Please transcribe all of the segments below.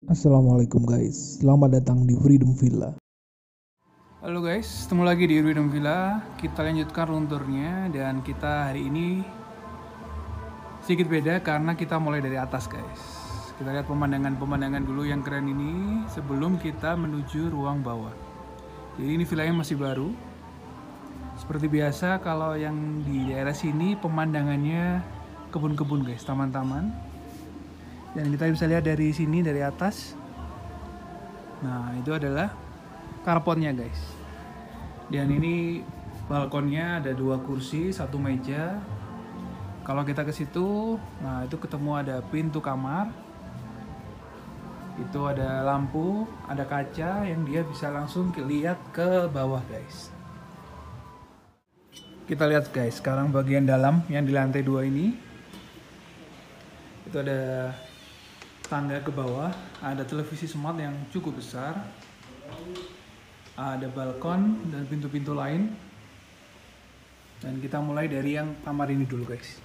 Assalamualaikum guys, selamat datang di Freedom Villa. Halo guys, ketemu lagi di Freedom Villa. Kita lanjutkan room tour-nya dan kita hari ini sedikit beda karena kita mulai dari atas guys. Kita lihat pemandangan-pemandangan dulu yang keren ini sebelum kita menuju ruang bawah. Jadi ini villanya masih baru. Seperti biasa kalau yang di daerah sini pemandangannya kebun-kebun guys, taman-taman. Dan kita bisa lihat dari sini, dari atas. Nah, itu adalah carportnya guys. Dan ini balkonnya ada 2 kursi, 1 meja. Kalau kita ke situ, nah itu ketemu ada pintu kamar. Itu ada lampu, ada kaca yang dia bisa langsung lihat ke bawah guys. Kita lihat guys, sekarang bagian dalam yang di lantai 2 ini. Itu ada tangga ke bawah, ada televisi smart yang cukup besar, ada balkon dan pintu-pintu lain. Dan kita mulai dari yang kamar ini dulu guys.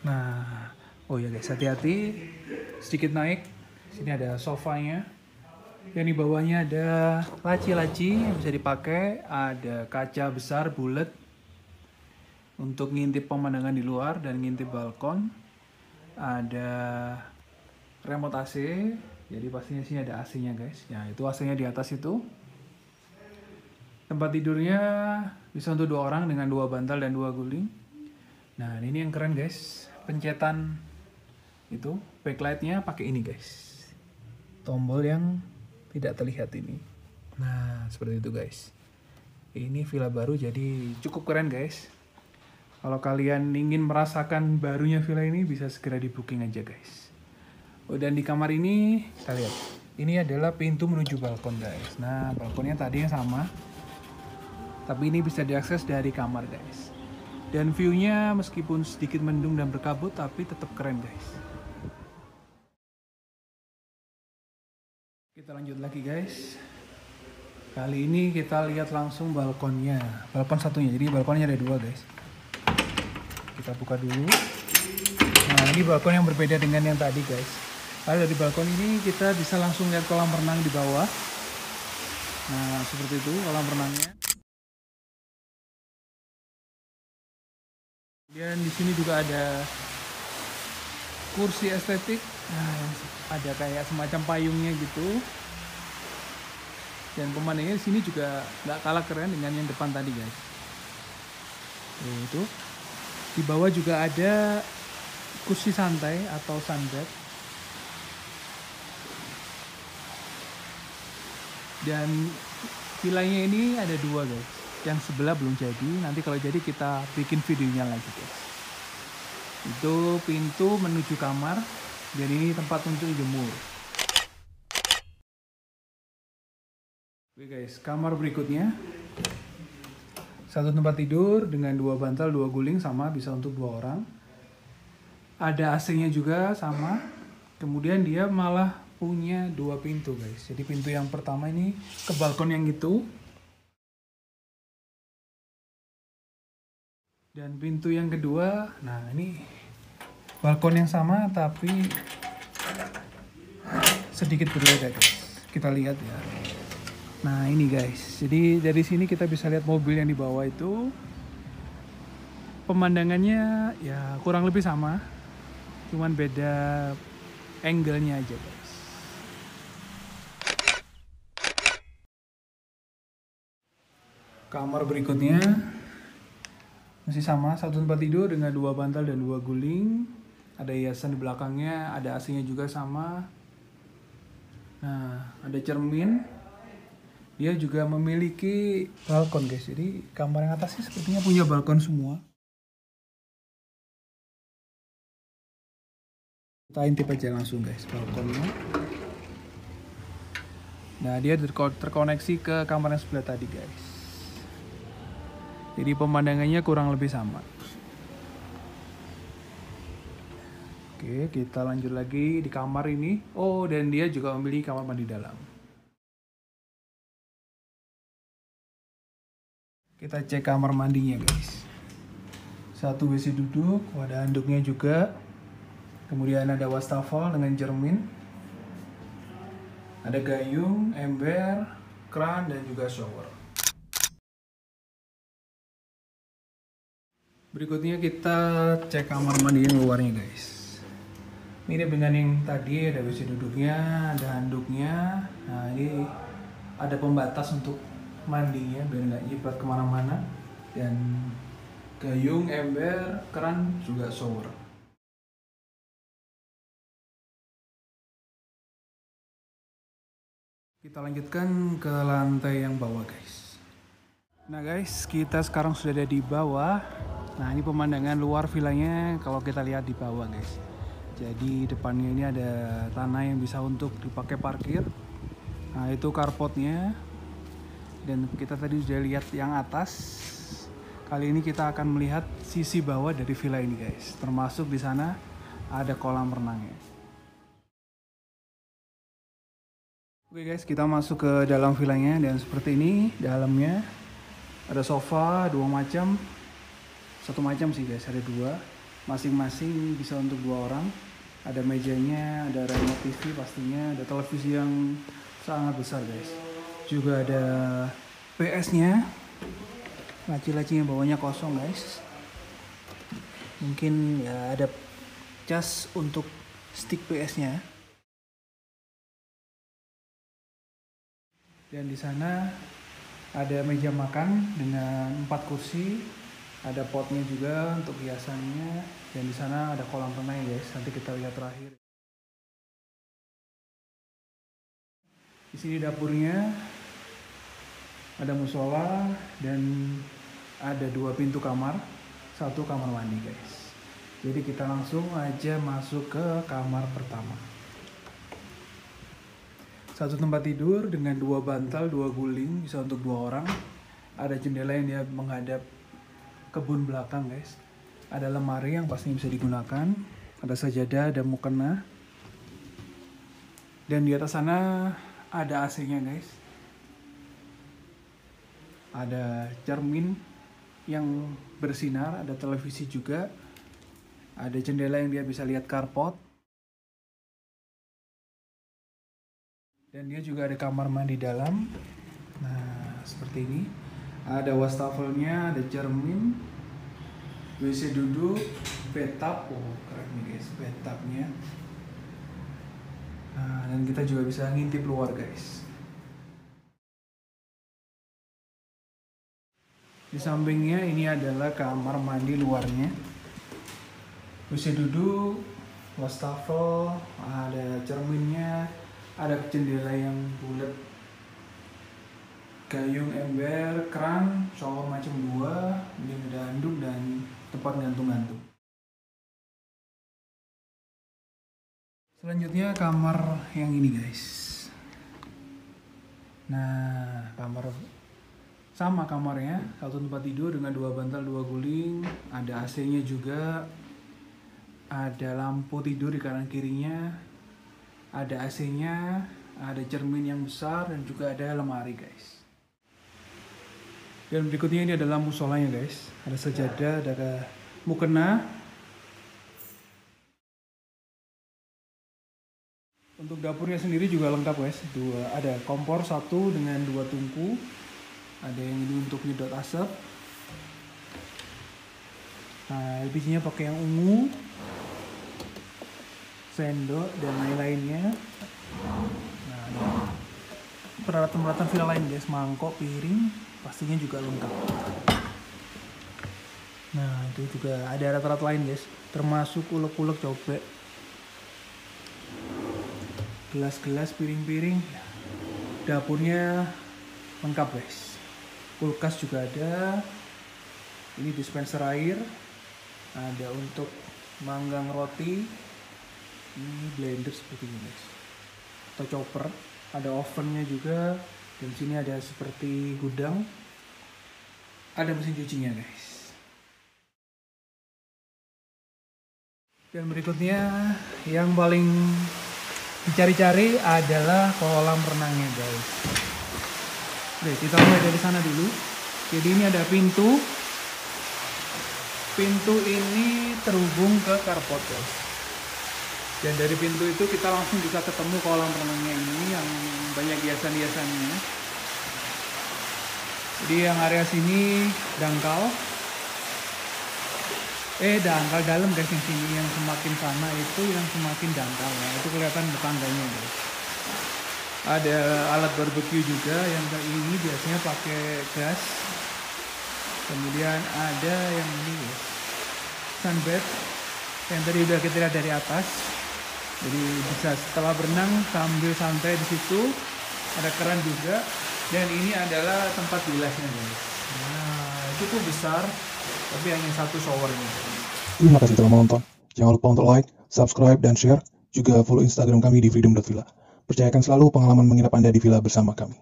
Nah, oh ya guys, hati-hati, sedikit naik. Sini ada sofanya. Yang di bawahnya ada laci-laci yang bisa dipakai, ada kaca besar bulat untuk ngintip pemandangan di luar dan ngintip balkon. Ada remote AC, jadi pastinya sini ada AC-nya guys. Ya, itu AC-nya di atas itu. Tempat tidurnya bisa untuk 2 orang dengan 2 bantal dan 2 guling. Nah, ini yang keren guys. Pencetan itu, backlight-nya pakai ini guys. Tombol yang tidak terlihat ini. Nah, seperti itu guys. Ini villa baru jadi cukup keren guys. Kalau kalian ingin merasakan barunya villa ini bisa segera di booking aja guys. Oh, dan di kamar ini kita lihat. Ini adalah pintu menuju balkon guys. Nah, balkonnya tadinya sama. Tapi ini bisa diakses dari kamar guys. Dan view-nya meskipun sedikit mendung dan berkabut tapi tetap keren guys. Kita lanjut lagi guys. Kali ini kita lihat langsung balkonnya. Balkon satunya. Jadi balkonnya ada 2 guys. Kita buka dulu. Nah, ini balkon yang berbeda dengan yang tadi guys. Lalu dari balkon ini kita bisa langsung lihat kolam renang di bawah. Nah, seperti itu kolam renangnya. Dan di sini juga ada kursi estetik. Nah, ada kayak semacam payungnya gitu. Dan pemandangannya di sini juga nggak kalah keren dengan yang depan tadi guys. Itu. Di bawah juga ada kursi santai atau sunbed. Dan villanya ini ada 2 guys. Yang sebelah belum jadi. Nanti kalau jadi kita bikin videonya lagi guys. Itu pintu menuju kamar. Dan ini tempat untuk jemur. Oke guys, kamar berikutnya. 1 tempat tidur dengan 2 bantal, 2 guling sama bisa untuk 2 orang. Ada AC-nya juga sama. Kemudian dia malah punya 2 pintu guys. Jadi pintu yang pertama ini ke balkon yang itu. Dan pintu yang kedua, nah ini balkon yang sama tapi sedikit berbeda guys. Kita lihat ya. Nah ini guys, jadi dari sini kita bisa lihat mobil yang di bawah itu. Pemandangannya ya kurang lebih sama. Cuman beda angle-nya aja guys. Kamar berikutnya masih sama, 1 tempat tidur dengan 2 bantal dan 2 guling. Ada hiasan di belakangnya, ada AC-nya juga sama. Nah, ada cermin. Dia juga memiliki balkon guys. Jadi kamar yang atas sih sepertinya punya balkon semua. Kita intip aja langsung guys balkonnya. Nah, dia terkoneksi ke kamar yang sebelah tadi guys. Jadi pemandangannya kurang lebih sama. Oke, kita lanjut lagi di kamar ini. Oh, dan dia juga memiliki kamar mandi dalam. Kita cek kamar mandinya guys. 1 WC duduk, wadah handuknya juga. Kemudian ada wastafel dengan cermin. Ada gayung, ember, kran, dan juga shower. Berikutnya kita cek kamar mandi yang luarnya guys. Mirip dengan yang tadi, ada WC duduknya, ada handuknya. Nah ini ada pembatas untuk mandinya biar nggak nyiprat kemana-mana. Dan gayung, ember, keran, juga shower. Kita lanjutkan ke lantai yang bawah guys. Nah guys, kita sekarang sudah ada di bawah. Nah ini pemandangan luar villanya kalau kita lihat di bawah guys. Jadi depannya ini ada tanah yang bisa untuk dipakai parkir. Nah itu carportnya. Dan kita tadi sudah lihat yang atas. Kali ini kita akan melihat sisi bawah dari villa ini guys. Termasuk di sana ada kolam renangnya. Oke guys, kita masuk ke dalam villanya dan seperti ini dalamnya. Ada sofa 2 macam. 1 macam sih guys, ada 2. Masing-masing bisa untuk 2 orang. Ada mejanya, ada remote TV pastinya, ada televisi yang sangat besar guys. Juga ada PS-nya. Laci-lacinya bawahnya kosong guys. Mungkin ya ada cas untuk stick PS-nya. Dan di sana ada meja makan dengan 4 kursi. Ada potnya juga untuk hiasannya, dan di sana ada kolam renang ya guys. Nanti kita lihat terakhir. Di sini dapurnya, ada musola dan ada 2 pintu kamar, 1 kamar mandi guys. Jadi kita langsung aja masuk ke kamar pertama. 1 tempat tidur dengan 2 bantal, 2 guling, bisa untuk 2 orang. Ada jendela yang dia menghadap kebun belakang guys. Ada lemari yang pastinya bisa digunakan. Ada sajadah, ada mukena. Dan di atas sana ada AC-nya guys. Ada cermin yang bersinar, ada televisi juga. Ada jendela yang dia bisa lihat carport. Dan dia juga ada kamar mandi dalam. Nah, seperti ini. Ada wastafelnya, ada cermin, WC duduk, bathtub. Oh, keren nih guys, bathtubnya. Nah, dan kita juga bisa ngintip luar guys. Di sampingnya ini adalah kamar mandi luarnya. WC duduk, wastafel, ada cerminnya, ada jendela yang bulat. Gayung, ember, kran, shower macam 2, ini ada handuk dan tempat gantung-gantung. Selanjutnya kamar yang ini guys. Nah, sama kamarnya, 1 tempat tidur dengan 2 bantal, 2 guling, ada AC-nya juga, ada lampu tidur di kanan kirinya, ada AC-nya, ada cermin yang besar dan juga ada lemari guys. Dan berikutnya ini adalah musolanya guys. Ada sajadah, ada mukena. Untuk dapurnya sendiri juga lengkap guys. Ada kompor 1 dengan 2 tungku. Ada yang ini untuk nyedot asap. Nah, LPG-nya pakai yang ungu, sendok dan lain-lainnya. Nah, ada peralatan-peralatan villa lain guys, mangkok, piring. Pastinya juga lengkap. Nah itu juga ada alat-alat lain guys, termasuk ulek-ulek cobek, gelas-gelas, piring-piring. Dapurnya lengkap guys. Kulkas juga ada. Ini dispenser air. Ada untuk manggang roti. Ini blender seperti ini guys. Atau chopper. Ada ovennya juga. Dan sini ada seperti gudang. Ada mesin cucinya guys. Dan berikutnya yang paling dicari-cari adalah kolam renangnya guys. Oke, kita mulai dari sana dulu. Jadi ini ada pintu. Pintu ini terhubung ke carport guys. Dan dari pintu itu kita langsung bisa ketemu kolam renangnya ini yang banyak hiasan-hiasannya. Jadi yang area sini dangkal dalam guys, yang sini yang semakin sana itu yang semakin dangkal ya. Itu kelihatan tetangganya guys. Ada alat barbeque juga yang kayak ini biasanya pakai gas. Kemudian ada yang ini guys, sunbed yang tadi udah kita lihat dari atas. Jadi bisa setelah berenang sambil santai di situ. Ada keran juga, dan ini adalah tempat bilasnya guys. Nah, itu tuh besar, tapi hanya satu showernya. Terima kasih telah menonton. Jangan lupa untuk like, subscribe, dan share. Juga follow Instagram kami di freedom.villa. Percayakan selalu pengalaman menginap Anda di villa bersama kami.